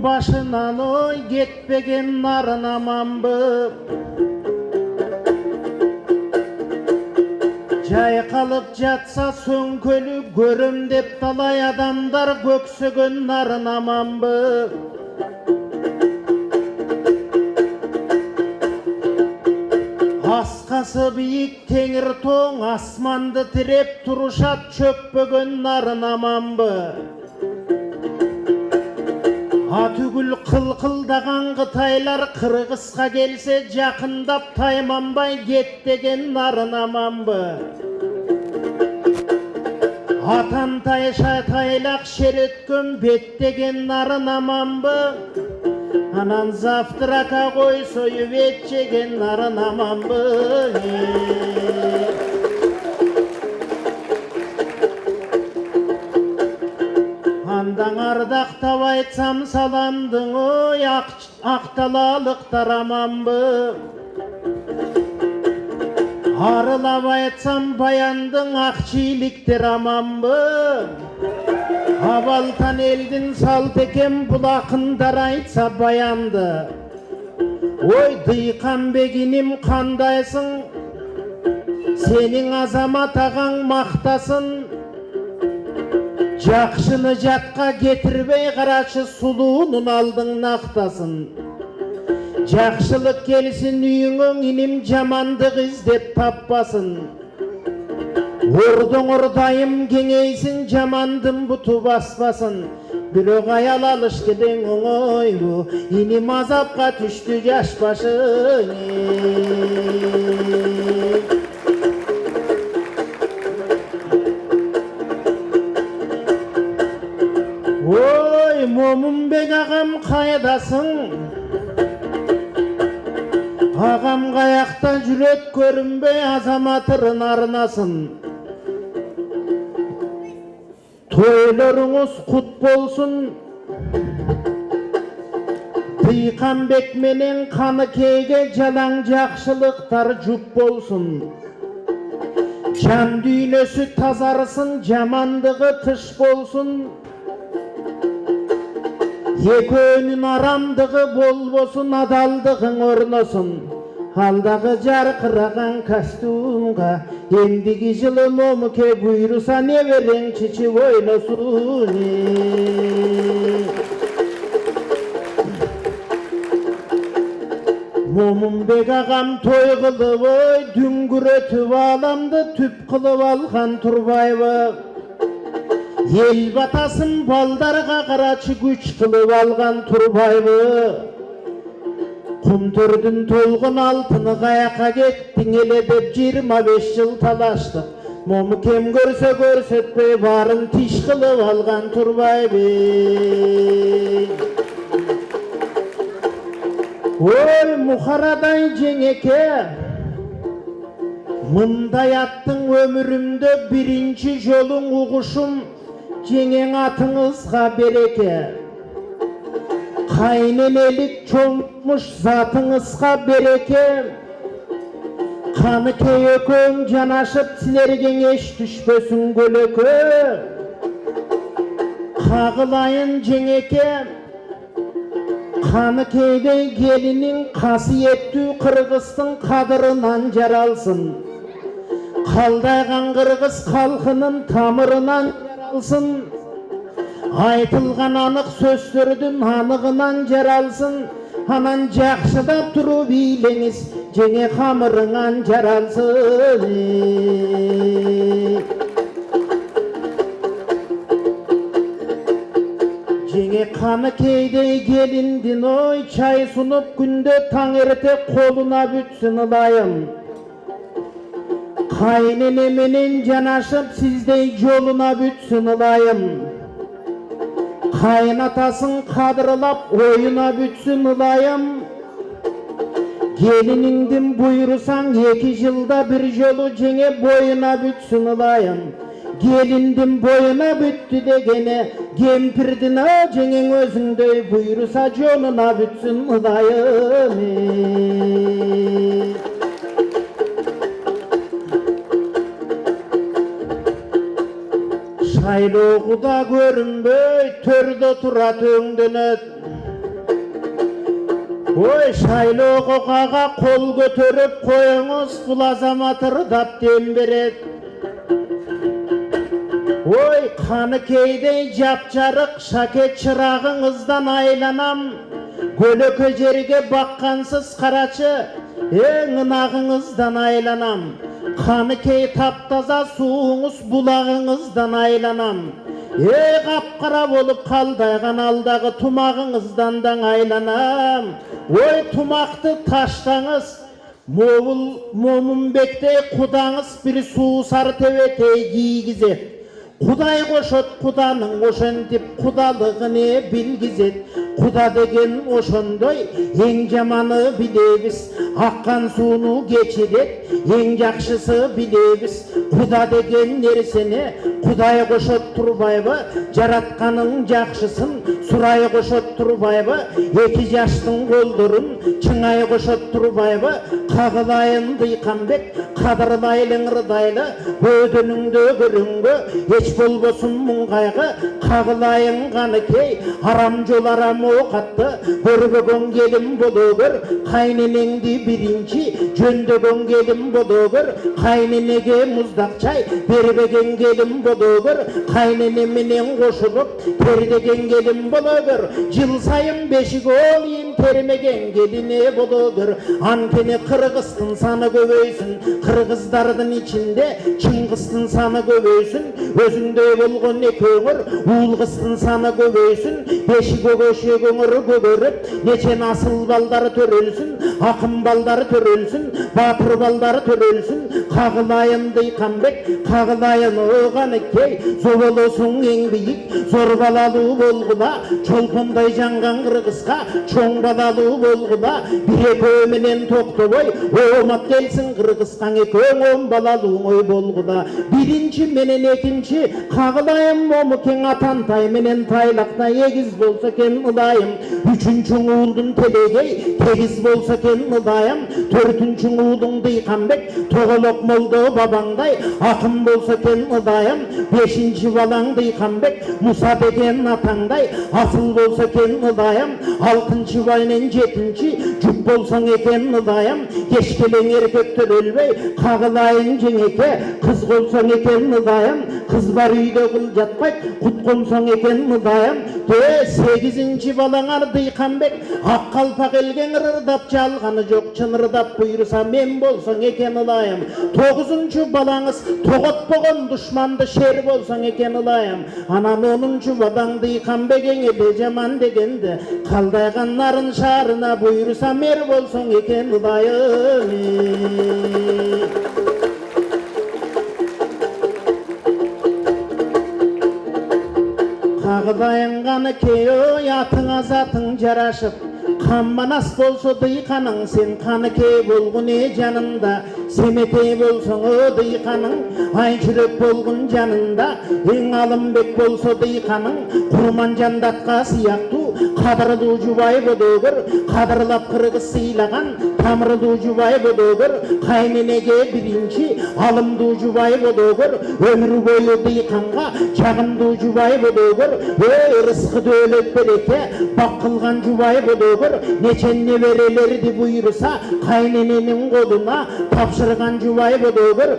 başından oy getpegen narın amanbı. Jaykalıp jatsa sönkölü görüm dep talay adamlar göksөгөн narın amanbı. Askası biyik teңир тоң asmandı tirep turuşat çökpөгön narın amanbı. Atügül kılkıldagan Kıtaylar Kırgızga gelse jakındap taymanbay getdegen narın amanbı. Atantay şataylak şeretköm bettegen narın amanbı. Anan zaftıraka koy soyu betçegen narın amanbı. Andan ardaqtap aytsam salamdың oy ақталалықтар amanbı. Arılap aytsam bayandың akçiliktir amanbı. Abaltan eldin salt eken bulakındar aytsa bayandı. Oy dıykan beginim kandaysın, senin azamat ağaң maktasın. Jakşını jatka getirbey karaçı suluğunun aldın naktasın. Jakşılık gelsin üyüңöň inim jamandyk izdep tappasın. Ordun ordayım kengeysin jamandın butu basmasın. Bирок ayal alışkıdın oňoy bu inim azapka düştü jaş başın. Oy Momunbek ağam kaydasın. Ağam kayakta jüret görünbey azamatırın arnasın. Toylarınız kut bolsun. Dıykanbek menen Kanıkeyge jalaň jakşılıktar jup bolsun. Can düýnösü tazarısın, jamandygy tış bolsun. Ekönün aramdığı bolbosun, adaldıgın ornosun. Haldağı jarkıragan kostümga endigi жылы момуke buyrusa ne vereň çiçi oynosun. Momunbek ağam toy kılıp oy düngüretip alamdı tüp kılıp algan Turbayba. El batasın baldarga karaçı güç kılıp algan Turbayba. Kumtördün tolgun altıны kayaka gettiň ele dep 25 yıl talaştık. Momukem görse görsetpey barın tiş kılıp algan Turbayba. Oy Muharaday jeňeke, mınday attың ömürümde birinci joluň uguşum, jeňeň atıňyzga bereke. Kaynenelik çoğmuş zatıňyzga bereke. Kanykey ököň janaşyp silergeň eş düşbösün göleke. Kagylaýyn jeňeke, Kanykeyde gelinin kasiyetli Kırgız'tın kadırınan jaralsın. Kaldaygan Kırgız halkının tamırınan jaralsın. Aytılgan anık sözlördün anıgınan jaralsın. Anan jakşydap turup iýleňiz, jeňe hamırıňan jaralsın. Jeňe Kanykeyde gelindin oy çay sunup günde taň erte koluna bütsün ılayım. Kaynene menen janaşyp sizdey joluna bütsün ılayım. Kaynatasın kadırlap oyuna bütsün ılayım. Gelinindin buyursan 2 yılda bir jolu jeňe boyuna bütsün ılayım. Gelindin boyuna büttü degene, gempirdin a jeňeň özüňdöy buyursa joluna bütsün ılayım. Şaýloguda görünböy, törde turat öňdenet. Ой, шайлы оқаға қол көтеріп қойыңыз, бұл азамат ырдап дем береді. Ой, Қаныкейдей жап-жарық шакет шырағыңыздан айланам. Көлөкө жерге баққансыз қарачы, ынағыңыздан айланам. Қаныкей таптаза суыңыз бұлағыңыздан айланам. Қап-қара болып қалдайған алдағы тұмағыңыздан да айланам. Ой, тұмақты таштаңыз, момынбектей құдаңыз бір суысар төбетей кигізет. Құдай қошот құданың ошентип құдалығыне білгізет. Құда деген ошондой, ең жаманы билебіз, аққан суыны кечирет, ең жақшысы билебіз. Құда деген нерсені Құдай қошот турбайбы, жаратқаның жақшысын сұрай қошот турбайбы, екі жаштың қолдырын чыңай қошот турбайбы. Қағылайын Дыйқанбек, қадырлайлың ырдайлы, өдініңді көріңгі, еч болбосын мұңғайғы. Қағылайын Қаныкей, арам жол арам оқатты, көрбөгөн келім болугөр, қайненеңді бірінші жөндөгөн келім болугөр, қайненеге мұздақ чай бербеген келім болугөр, қайненеменен қошылып тердеген келім болугөр, жыл сайын бешік олайын термеген келіне болугөр. Анкене Қырғыздың саны көбейсін, Қырғыздардың içinde Чыңғыстың саны көбейсін, өзіңдей болған екөңір, Уылғыстың саны көбейсін, бешік өгөше көңір көгеріп, нечен асыл балдары төрелсін, ақын балдары төрелсін, батыр балдары төрелсін. Қағылайын Дыйқанбек, қағылайын Қаныкей, зоболосың ең биік, зор балалы болғыла, чолпындай жаңған Қырғызға, чоң балалы болғыла, бір менен тоқтыбой, омат келсін Қырғызған екөң он балалуың ой болғыла. Бірінші менен екінші, қағылайын момыкен Атантай менен Тайлақта егіз болса кен ұдайым. Үшінші ұлдың Телегей, тегіз болса кен ұдайым. Төртінші ұлдың Дыйқанбек, тоғылық молды бабаңдай, ақын болса кен ұдайым. Бешінші балаң Дыйқанбек, Мұса деген атаңдай, асыл болса кен ұдайым. Алтыншы байнен жетінші, жүк болсаң екен ұдайым. Кешкелең еркектер өлбей, қағылайын жеңеке, қыз болсаң екен ұдайым. Қыз бар үйде қыл жатпай, құт қомсаң екен ұдайым. Сегізінші балаңар Дыйқанбек, ақ қалпақ елген ырдап жалғаны жоқ, чынырдап бұйырса мен болсаң екен ұдайым. Тоғызыншы балаңыз тоғыт болған дұшманды шер болсаң екен ұдайым. Анан оныншы балаң Дыйқанбек еңеле жаман дегенді, қалдайған нарын шарына бұйырса мер болсаң екен ұдайым. Қағылайын Қаныкей, атыңа затың жарашып, қамманас болса Дыйқаның, сен Қаныкей болғын жанында. Семетей болсаң Дыйқаның, ай жүрек болғын жанында. Ең Алымбек болса Дыйқаның, құрман жандатқа сияқту, қадырлы жұбай болугөр, қадырлап Қырғыз сыйлаған, тамырлы жұбай болугөр, қайненеге бірінші алымды жұбай болугөр, өмір бойы Дыйқанға жағымды жұбай болугөр, рысқы дөлет береке бақ қылған жұбай болугөр, нечен неберелерді бұйырса қайнененің қолына тапшырған жұбай болугөр.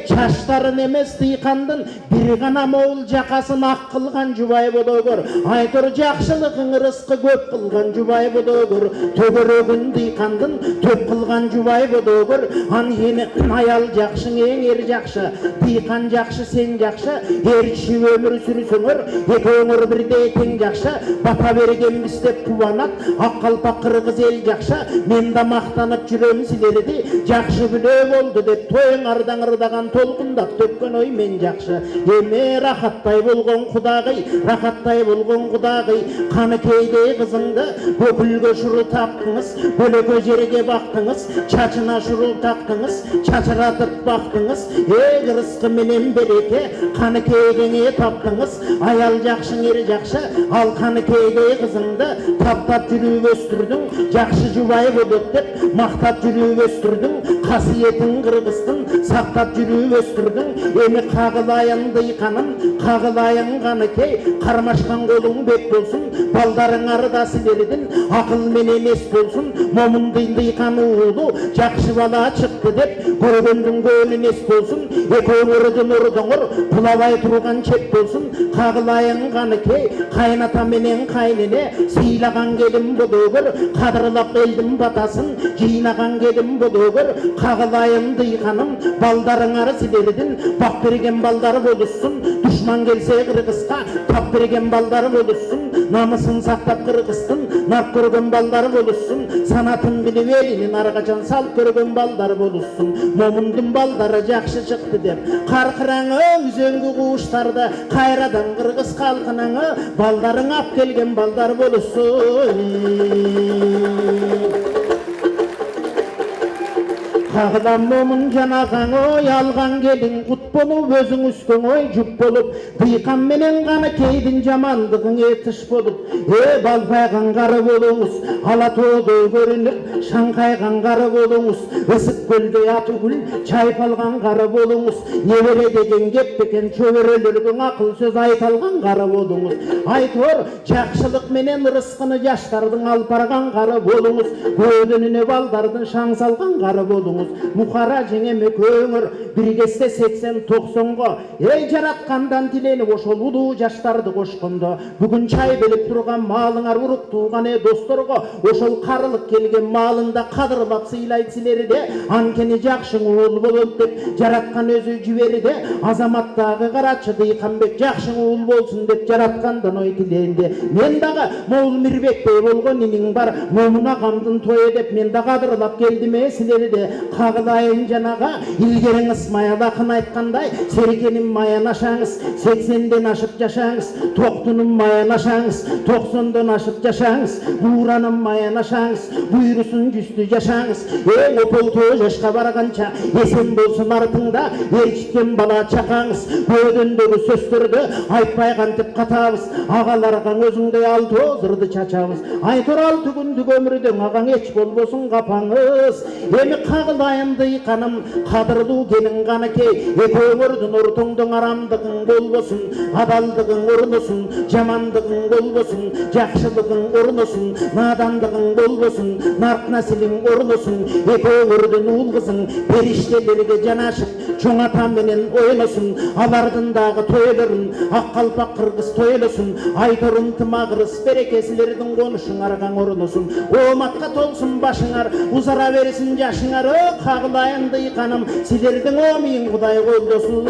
Чаштарын емес Дыйқандың бір ғана моғыл жақасын ақ қылған жұбай болугөр, айтыр жақшылығың рысқы көп қылған жұбай болугөр. Төгірегін Дыйқандың төп қылған жұбай болугөр. Ан ені аял жақшың ең ер жақшы, Дыйқан жақшы сен жақшы, ерші өмір сүрсіңір, екөңір бірдей тең жақшы. Бата берген біздеп қуанат, ақ қалпақ Қырғыз ел жақшы. Мен да мақтанып жүрем сілерді, жақшы біле болды деп тойың ардан ырдаған толқындап төккен ой мен жақшы. Еме рахаттай болған құдағый, рахаттай болған құдағый, Қаныкейдей қызыңды көкілге шұры таптыңыз, бөлөкө жерге бақтыңыз, чачына шұрыл тақтыңыз, чачыратып бақтыңыз. Рысқы менен береке Қаныкейдеңе таптыңыз, аял жақшың ер жақшы, ал Қаныкейдей қызыңды таптап жүріп өстірдің, жақшы жұбай болып деп мақтап жүріп өстірдің. қасиетін қырғыздың сақтап жүріп өстірдің. Ені қағылайын дыйқаным, қағылайын қаны кей, қармашқан қолың бек болсын, балдарың арда сілердің ақыл менен ес болсын. Момындың дыйқан уылу жақшы бала шықты деп, көргендің көлін ес болсын. Екеуіңірдің ұрдыңыр құлабай тұрған чек болсын. Қағылайын қаны кей, қайната менен қайнене, сыйлаған келім бұдығыр, қадырлап елдің батасын, жинаған келім бұдығыр. Қағылайын дыйқаным, балдарың ары сілердің бақ берген балдар болысын. Дұшман келсе қырғызға тап берген балдар болысын. Намысын сақтап қырғыздың нар көрген балдар болысын. Санатын біліп елінен арғачан сал көрген балдар болысын. Момындың балдары жақшы шықты деп қарқыраңы өзенгі қуыштарды қайрадан қырғыз халқынаңы балдарың ап келген балдар болысын. Қағылам момын жанаған ой, алған келін құт болып, өзің үскен ой жұп болып, дыйқан менен ғаны кейдің жамандығың етіш болып. Балпайған қары болуңыз, алатоғдай көрініп, шаңқайған қары болуңыз, үсік көлде аты гүл, чайпалған қары болуңыз, небере деген кеппекен чөберелердің ақыл сөз айталған қары болуңыз. Айтор, жақшылық менен рысқыны жаштардың алпарған қары болуңыз, көдініне балдардың шаң салған қары болуңыз. Мұқара жеңеме көңір біргесте 80-90-ға ей жаратқандан тіленіп ошол улуу жаштарды қошқында бүгін чай беліп тұрған малыңар ұрық туған досторға ошол қарылық келген малында қадырлап сыйлайды сілерде анкені жақшың уыл болып деп жаратқан өзі жіберді азаматтағы қарачы дыйқанбек жақшың уыл болсын деп жаратқандан ой тіленді мен дағы мол мирбекпей болған инің бар момын ағамдың тойы деп мен да қадырлап келдіме сілерде қағылайын жанаға илгеріңіз маялақын айтқандай серкенім маян ашаңыз 80-ден ашып жашаңыз 90-ның маян ашаңыз 90-дан ашып жашаңыз бураным маян ашаңыз бұйырысын жүсті жашаңыз опол-то жашқа барғанша есен болсын артыңда ерчіткен бала чақаңыз көдіндегі сөздерді айтпай қантып қатабыз ағаларға өзіңдей алты озырды чачабыз айтыр алты күндік өмірдің ағаң еч болбосын қапаңыз емі қағылайын дыйқаным қадырлу келін ғаны кей өңірдің ұртыңдың арамдығың болбосын адалдығың орнысын жамандығың болбосын жақшылығың орнысын надандығың болбосын нарт нәсілің орнысын өңірдің ұл қызың періштелерге жанашып чоң ата менен ойласын алардындағы тойларын ақ қалпақ қырғыз тойласын айторын тымағырыс берекесілердің қонышың арғаң орнысын оматқа толсын башыңар ұзара берсін жашыңар қағылайын дыйқаным сілердің омиын құдай қолдасын